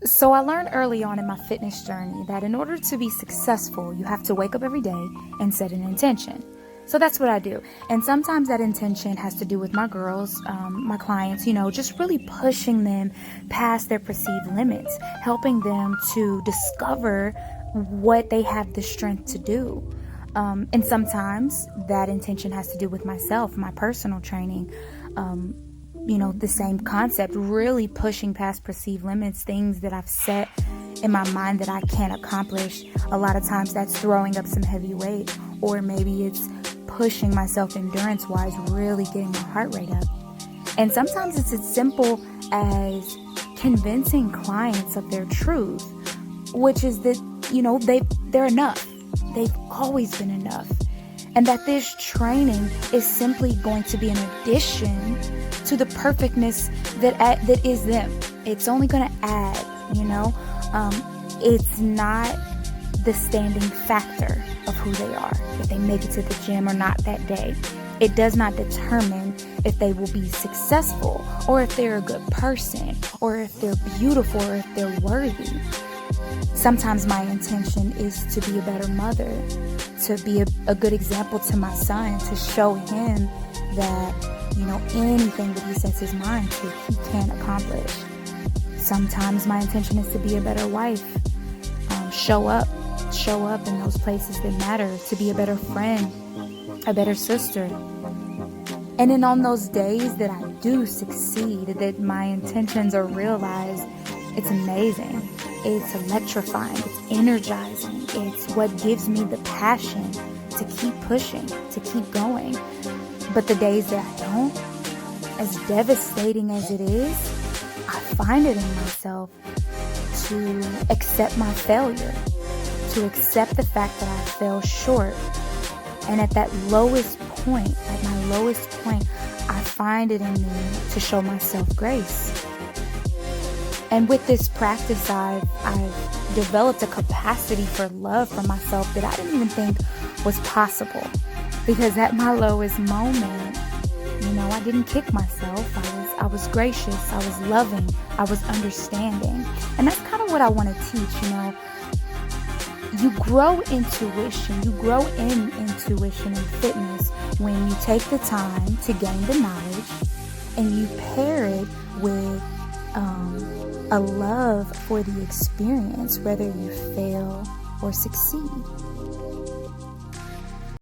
So I learned early on in my fitness journey that in order to be successful, you have to wake up every day and set an intention. So that's what I do. And sometimes that intention has to do with my girls, my clients, just really pushing them past their perceived limits, helping them to discover what they have the strength to do. And sometimes that intention has to do with myself, my personal training. The same concept, really pushing past perceived limits, things that I've set in my mind that I can't accomplish. A lot of times that's throwing up some heavy weight, or maybe it's pushing myself endurance wise, really getting my heart rate up. And sometimes it's as simple as convincing clients of their truth, which is that, they're enough. They've always been enough. And that this training is simply going to be an addition to the perfectness that is them. It's only going to add, it's not the standing factor of who they are, if they make it to the gym or not that day. It does not determine if they will be successful, or if they're a good person, or if they're beautiful, or if they're worthy. Sometimes my intention is to be a better mother, to be a good example to my son, to show him that, anything that he sets his mind to, he can accomplish. Sometimes my intention is to be a better wife, show up in those places that matter, to be a better friend, a better sister. And then on those days that I do succeed, that my intentions are realized, it's amazing. It's electrifying. It's energizing. It's what gives me the passion to keep pushing, to keep going. But the days that I don't, as devastating as it is, I find it in myself to accept my failure, to accept the fact that I fell short. And at that lowest point, I find it in me to show myself grace. And with this practice, I've developed a capacity for love for myself that I didn't even think was possible. Because at my lowest moment, I didn't kick myself. I was gracious. I was loving. I was understanding. And that's kind of what I want to teach, You grow intuition. You grow in intuition and fitness when you take the time to gain the knowledge and you pair it with a love for the experience, whether you fail or succeed.